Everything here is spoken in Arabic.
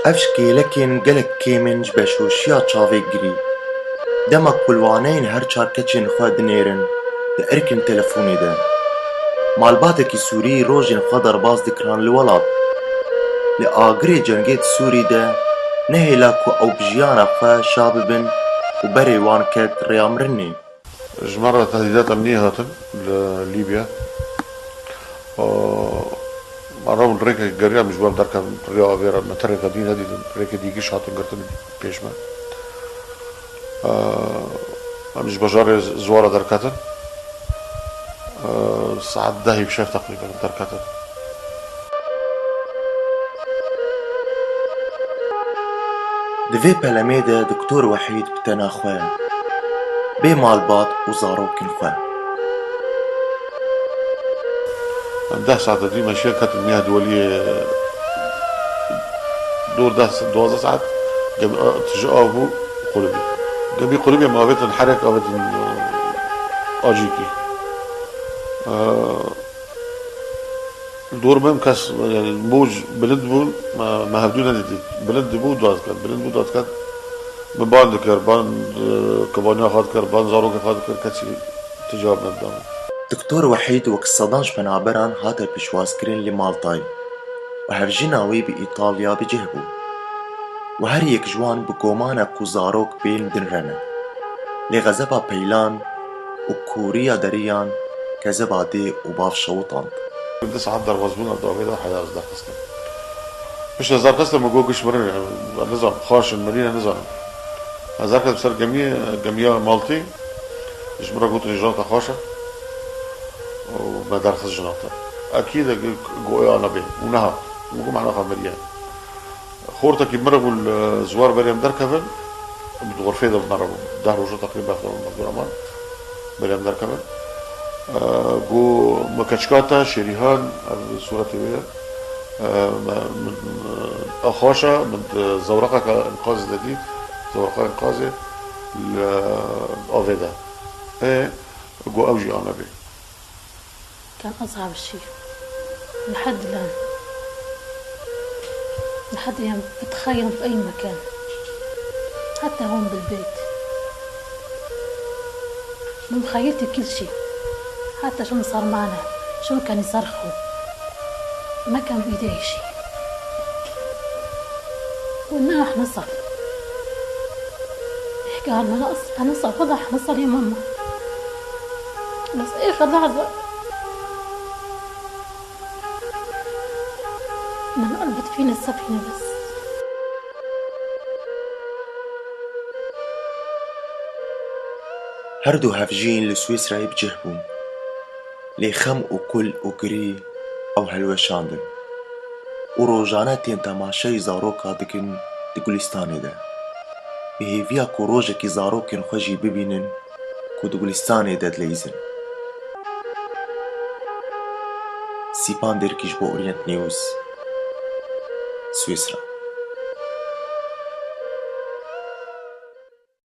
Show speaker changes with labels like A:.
A: Evşkê lekên gelek kêm ji beşoşiya çavê girî, dema kulwaneyên her çar keçên xwe dinêrin di irkên telefonê de. Malbatekî Sûrî rojên xwe derbas dikirin li welat. Li agirê cengê di Sûrî de nehêla ku ew bi jiyana xwe şa bibin û berê wan ket rêya mirinê.
B: مرة تهديدات أمنية هاتن لليبيا مرة من ريكا جريا مش بقدر كان ريا فيرا نترك دين هذه ريكا دي جيش هاتن قرتن بيشما مش بجار زوارة دركاتن ساعات دهي بشاف تقريبا دركاتن
A: Di vê pelemê de Diktor Wehîd bi tena xwe, bê malbat û zarokên xwe.
B: ده ساعات دي ماشية كانت المياه الدولية دور ده 12 ساعات جميع اتجاه أبو قلبي جميع قلبي ما بيت الحركة أو بيت أجيكي دور مهم كاس يعني الموج بلند بول ما هبدونا ندي بلند بول دوات كان بلند بول دوات كان من بعد كربان كبانيا خاد كربان زاروك خاد كركتي تجارب ندام
A: Diktor Wehîd wek sedan ji penaberan hate pêşwazkirin lê Maltayê û hevjîna wê bi Îtalya bicih bû û her yek ji wan bi gomanek ku zarok bên dinrene. Lê xezeba peylan û kûriya deriyan kezeba dê û bav şewitand.
B: ده ساعات ضرب مزبوط على الدوامة حياة أصدق قسلم مش هزار قسلم وجوجش مرن يعني نظام خاش المدينة نظام هزار كده بصير جميع مالتي مش مرة قلت لي جنطة خاشة وما درخص جنطة أكيد جوي أنا بيه ونها وجو معنا خمريان خورتك مرة والزوار بريم دركفن بتغرفة ده مرة ده رجع تقريبا أخذ المقدور أمان بريم دركفن جو مكشكاتا شريهان صورة بيه من أخاشة من زورقة إنقاذ جديد زورقة إنقاذ الأوفيدا جو أوجي أنا بيه
C: كان أصعب شيء لحد الآن لحد الآن بتخيم في أي مكان حتى هون بالبيت بمخيلتي كل شيء حتى شو صار معنا شو كان يصرخوا ما كان بإيدي شيء قلنا رح نصل حكى لنا هنصل والله حنصل يا ماما بس آخر لحظة لما قلبت فينا السفينة بس
A: Her du hevjîn li Swîsrayê bicih bûn. Lê xem û kul û girî ew helweşandin û rojane tên temaşeyê zaroka dikin di Gulistanê de. Bi hêviya ku rojekî zarokên xwe jî bibînin ku di Gulistanê de dileyzin. Sîpan Derkî ji bo Orient News, Swîsra.